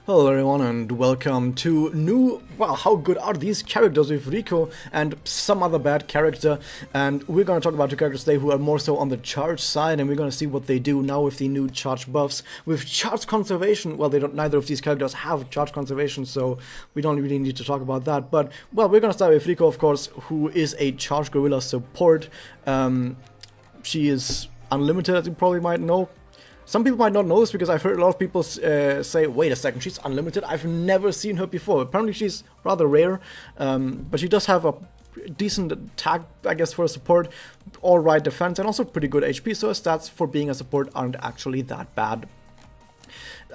Hello everyone and welcome to wow, how good are these characters with Riko and some other bad character. And we're going to talk about two characters today who are more so on the charge side, and we're going to see what they do now with the new charge buffs. With charge conservation, well, neither of these characters have charge conservation, so we don't really need to talk about that. But, well, we're going to start with Riko, of course, who is a charge gorilla support. She is unlimited, as you probably might know. Some people might not know this because I've heard a lot of people say, wait a second, she's unlimited, I've never seen her before. Apparently she's rather rare, but she does have a decent attack, I guess, for a support, alright defense, and also pretty good HP, so her stats for being a support aren't actually that bad.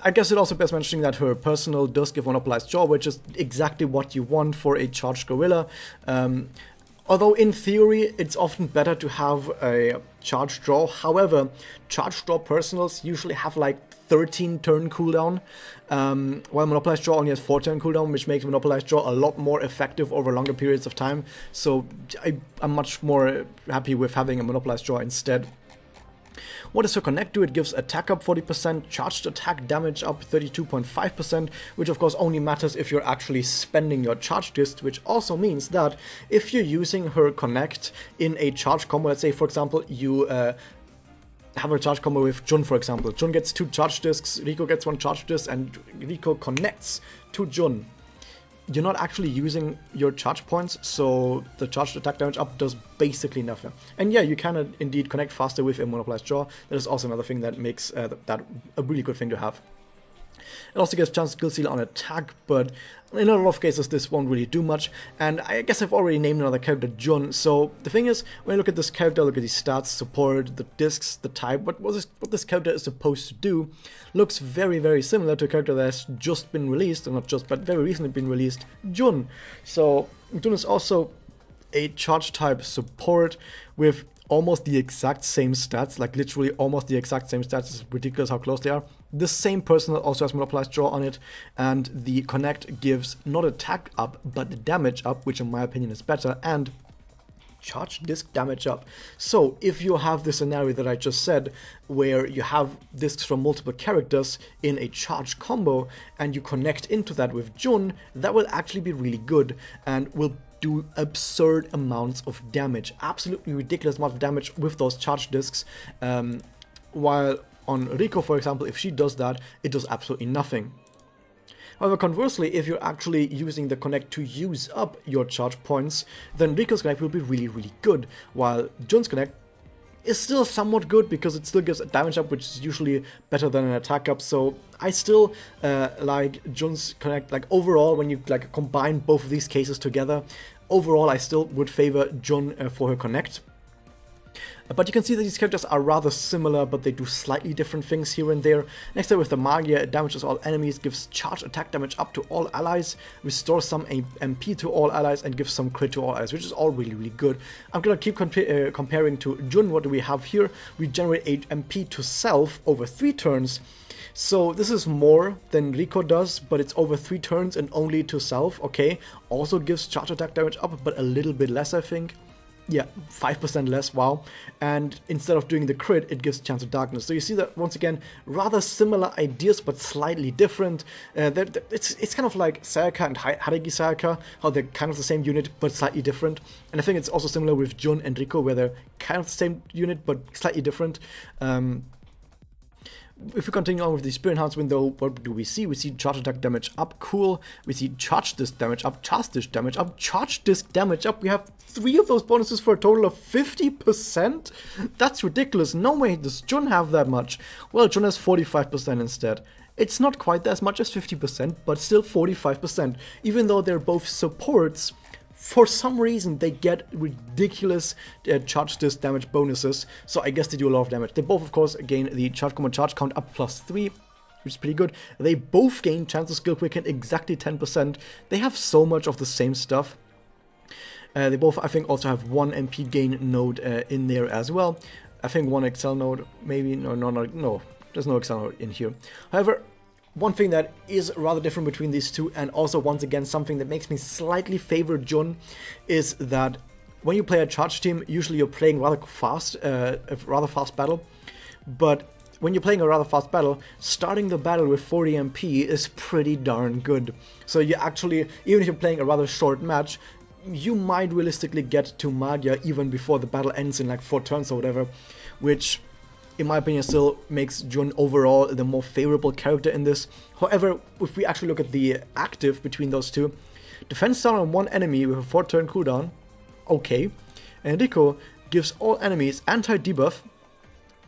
I guess it also bears mentioning that her personal does give monopolized jaw, which is exactly what you want for a charged gorilla. Although in theory, it's often better to have a charge draw. However, charge draw personals usually have like 13 turn cooldown, while monopolized draw only has 4 turn cooldown, which makes monopolized draw a lot more effective over longer periods of time. So I'm much more happy with having a monopolized draw instead. What does her connect do? It gives attack up 40%, charged attack damage up 32.5%, which of course only matters if you're actually spending your charge disc, which also means that if you're using her connect in a charge combo, let's say for example you have a charge combo with Jun, for example. Jun gets 2 charge discs, Riko gets 1 charge disc, and Riko connects to Jun. You're not actually using your charge points, so the charged attack damage up does basically nothing. And yeah, you can indeed connect faster with a monopolized draw. That is also another thing that makes that a really good thing to have. It also gives chance skill seal on attack, but in a lot of cases this won't really do much. And I guess I've already named another character, Jun. So the thing is, when you look at this character, look at these stats, support, the discs, the type, what this character is supposed to do, looks very, very similar to a character that has just been released, or not just, but very recently been released, Jun. So Jun is also a charge type support with almost the exact same stats, like literally almost the exact same stats. It's ridiculous how close they are. The same person also has monopolized draw on it, and the connect gives not attack up, but damage up, which in my opinion is better, and charge disc damage up. So if you have the scenario that I just said, where you have discs from multiple characters in a charge combo, and you connect into that with Jun, that will actually be really good, and will do absurd amounts of damage, absolutely ridiculous amount of damage with those charge discs, while on Riko, for example, if she does that, it does absolutely nothing. However, conversely, if you're actually using the connect to use up your charge points, then Riko's connect will be really, really good, while Jun's connect is still somewhat good because it still gives a damage up, which is usually better than an attack up. So I still like Jun's connect. Like overall, when you like combine both of these cases together, overall I still would favor Jun for her connect. But you can see that these characters are rather similar, but they do slightly different things here and there. Next up with the Magia, it damages all enemies, gives charge attack damage up to all allies, restores some MP to all allies, and gives some crit to all allies, which is all really, really good. I'm gonna keep comparing to Jun. What do we have here? We generate 8 MP to self over 3 turns. So this is more than Riko does, but it's over 3 turns and only to self, okay. Also gives charge attack damage up, but a little bit less, I think. Yeah, 5% less, wow. And instead of doing the crit, it gives chance of darkness. So you see that, once again, rather similar ideas, but slightly different. It's kind of like Sayaka and Haragi Sayaka, how they're kind of the same unit, but slightly different. And I think it's also similar with Jun and Riko, where they're kind of the same unit, but slightly different. If we continue on with the Spirit Enhancement though, what do we see? We see charge attack damage up, cool. We see charge disc damage up, charge disc damage up, charge disc damage up. We have 3 of those bonuses for a total of 50%? That's ridiculous. No way does Jun have that much. Well, Jun has 45% instead. It's not quite as much as 50%, but still 45%. Even though they're both supports, for some reason they get ridiculous charge disc damage bonuses, so I guess they do a lot of damage. They both, of course, gain the charge combo charge count up +3, which is pretty good. They both gain chance of skill quicken exactly 10%. They have so much of the same stuff. They both, I think, also have 1 MP gain node in there as well. I think 1 Excel node, maybe, no, there's no Excel node in here. However, one thing that is rather different between these two, and also once again something that makes me slightly favor Jun, is that when you play a charge team, usually you're playing rather fast, a rather fast battle, but when you're playing a rather fast battle, starting the battle with 40 MP is pretty darn good. So you actually, even if you're playing a rather short match, you might realistically get to Magia even before the battle ends in like 4 turns or whatever, which in my opinion still makes Jun overall the more favorable character in this. However, if we actually look at the active between those two, defense down on one enemy with a 4-turn cooldown, okay, and Riko gives all enemies anti-debuff,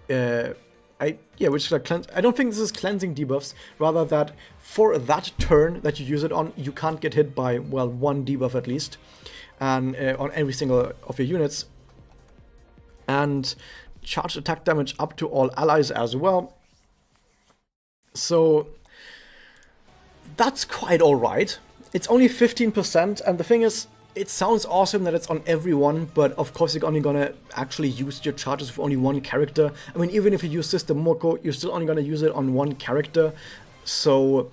which is like I don't think this is cleansing debuffs, rather that for that turn that you use it on, you can't get hit by, well, 1 debuff at least, and on every single of your units. And charged attack damage up to all allies as well. So that's quite alright. It's only 15%, and the thing is, it sounds awesome that it's on everyone, but of course you're only gonna actually use your charges with only one character. I mean, even if you use System Moko, you're still only gonna use it on one character, so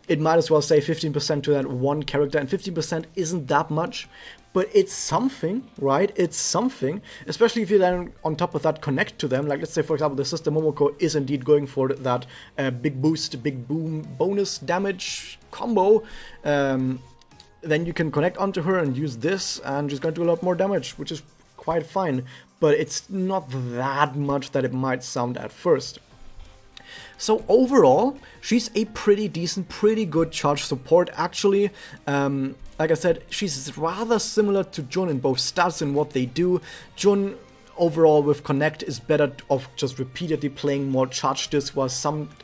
it might as well say 15% to that one character, and 15% isn't that much, but it's something, right? It's something, especially if you then on top of that connect to them. Like, let's say for example the System Momoko is indeed going for that big boost, big boom bonus damage combo, then you can connect onto her and use this, and she's going to do a lot more damage, which is quite fine, but it's not that much that it might sound at first. So overall, she's a pretty decent, pretty good charge support actually. Like I said, she's rather similar to Jun in both stats and what they do. Jun overall with Connect is better off just repeatedly playing more charge discs while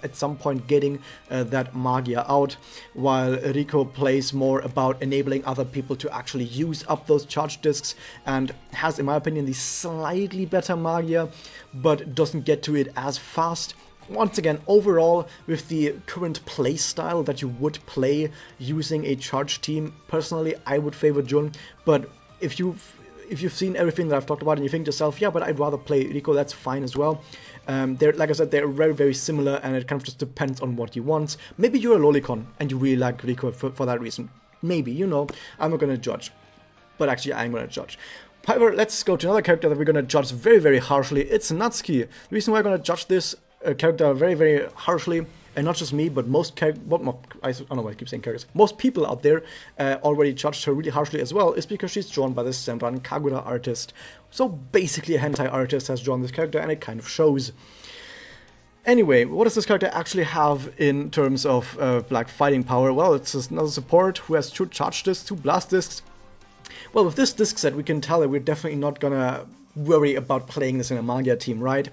at some point getting that Magia out, while Riko plays more about enabling other people to actually use up those charge discs and has, in my opinion, the slightly better Magia, but doesn't get to it as fast. Once again, overall, with the current play style that you would play using a charge team, personally, I would favor Jun, but if you've seen everything that I've talked about and you think to yourself, yeah, but I'd rather play Riko, that's fine as well. Like I said, they're very, very similar, and it kind of just depends on what you want. Maybe you're a lolicon and you really like Riko for that reason. Maybe, you know, I'm not going to judge. But actually, I'm going to judge. However, let's go to another character that we're going to judge very, very harshly. It's Natsuki. The reason why I'm going to judge this character very, very harshly, and not just me, but most I don't know why I keep saying characters. Most people out there already judged her really harshly as well, is because she's drawn by the Senran Kagura artist. So basically a hentai artist has drawn this character, and it kind of shows. Anyway, what does this character actually have in terms of like fighting power? Well, it's another support who has 2 charge discs, 2 blast discs. Well, with this disc set, we can tell that we're definitely not gonna worry about playing this in a Magia team, right?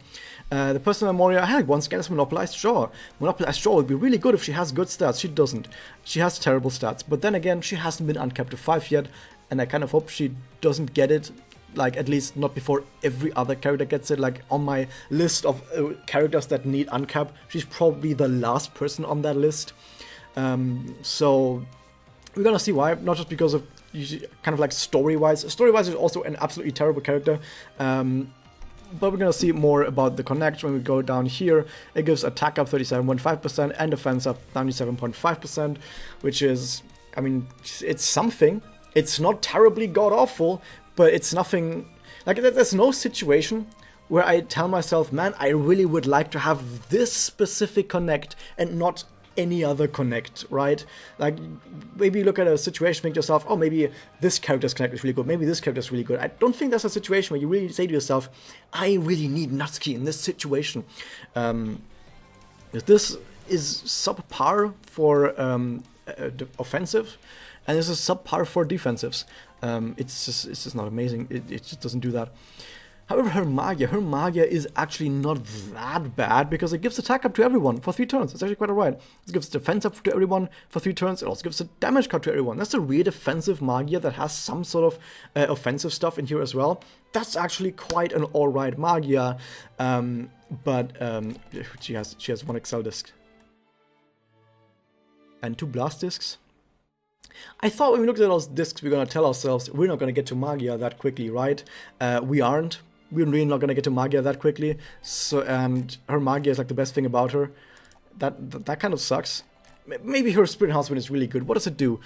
The personal Moria, hey, once again, is Monopolized Jaw. Monopolized Jaw would be really good if she has good stats. She doesn't. She has terrible stats. But then again, she hasn't been uncapped to 5 yet, and I kind of hope she doesn't get it, like, at least not before every other character gets it. Like, on my list of characters that need uncap, she's probably the last person on that list. So, we're gonna see why. Not just because of, kind of like story-wise. Story-wise, is also an absolutely terrible character. But we're going to see more about the connect when we go down here. It gives attack up 37.5% and defense up 97.5%, which is, I mean, it's something. It's not terribly god-awful, but it's nothing. Like, there's no situation where I tell myself, man, I really would like to have this specific connect and not any other connect, right? Like, maybe you look at a situation, think to yourself, oh, maybe this character's connect is really good, maybe this character's really good. I don't think that's a situation where you really say to yourself, I really need Natsuki in this situation. This is subpar for offensive, and this is subpar for defensives. It's just not amazing. It just doesn't do that. However, her Magia is actually not that bad, because it gives attack up to everyone for 3 turns. It's actually quite alright. It gives defense up to everyone for 3 turns. It also gives a damage cut to everyone. That's a real defensive Magia that has some sort of offensive stuff in here as well. That's actually quite an alright Magia. But she has 1 Excel disc and 2 blast discs. I thought when we looked at those discs, we're going to tell ourselves we're not going to get to Magia that quickly, right? We aren't. We're really not going to get to Magia that quickly. So, and her Magia is like the best thing about her. That kind of sucks. maybe her Spirit Enhancement is really good. What does it do?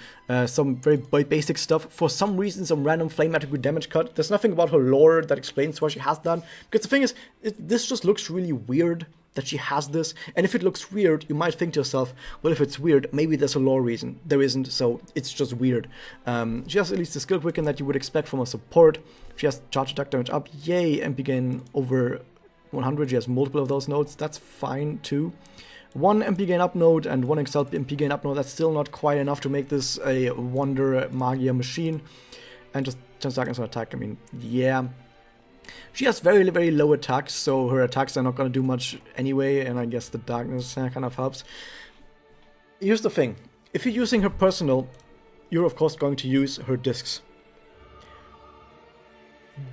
Some very basic stuff. For some reason, some random flame attribute damage cut. There's nothing about her lore that explains why she has that. Because the thing is, this just looks really weird that she has this. And if it looks weird, you might think to yourself, well, if it's weird, maybe there's a lore reason. There isn't, so it's just weird. She has at least the skill quicken that you would expect from a support. She has charge attack damage up. Yay, MP gain over 100. She has multiple of those nodes. That's fine too. 1 MP gain up node and 1 Excel MP gain up node. That's still not quite enough to make this a Wonder Magia machine. And just darkness on attack. I mean, yeah. She has very, very low attacks, so her attacks are not going to do much anyway, and I guess the darkness kind of helps. Here's the thing. If you're using her personal, you're of course going to use her discs.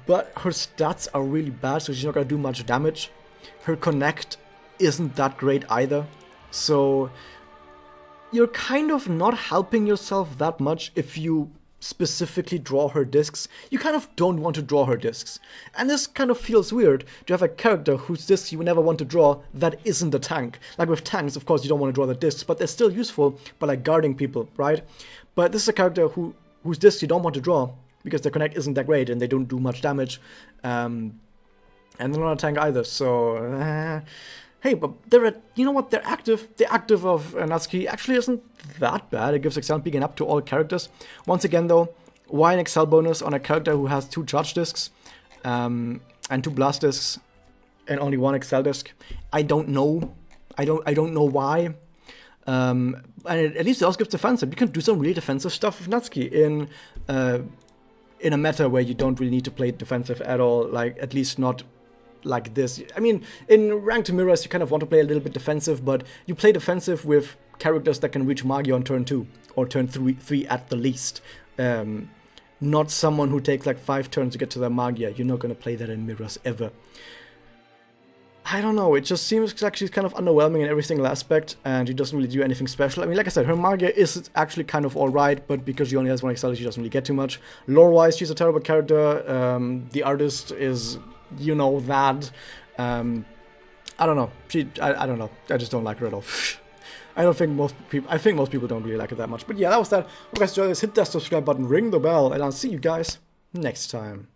But her stats are really bad, so she's not going to do much damage. Her connect isn't that great either, so you're kind of not helping yourself that much if you specifically draw her discs. You kind of don't want to draw her discs. And this kind of feels weird to have a character whose discs you would never want to draw that isn't a tank. Like with tanks, of course, you don't want to draw the discs, but they're still useful by like guarding people, right? But this is a character whose discs you don't want to draw because their connect isn't that great and they don't do much damage. And they're not a tank either, so... Hey, but you know what? They're active. The active of Natsuki actually isn't that bad. It gives Excel gain up to all characters. Once again, though, why an Excel bonus on a character who has 2 charge discs and 2 blast discs and only 1 Excel disc? I don't know. I don't know why. And at least it also gives defensive. You can do some really defensive stuff with Natsuki in a meta where you don't really need to play defensive at all. Like, at least not like this. I mean, in ranked mirrors, you kind of want to play a little bit defensive, but you play defensive with characters that can reach Magia on turn 2, or turn 3 at the least. Not someone who takes like 5 turns to get to their Magia. You're not going to play that in mirrors ever. I don't know, it just seems like she's kind of underwhelming in every single aspect, and she doesn't really do anything special. I mean, like I said, her Magia is actually kind of alright, but because she only has 1 Excel, she doesn't really get too much. Lore-wise, she's a terrible character. The artist is... you know that. I don't know. I don't know. I just don't like her at all. I think most people don't really like it that much. But yeah, that was that. Hope you guys enjoyed this. Hit that subscribe button, ring the bell, and I'll see you guys next time.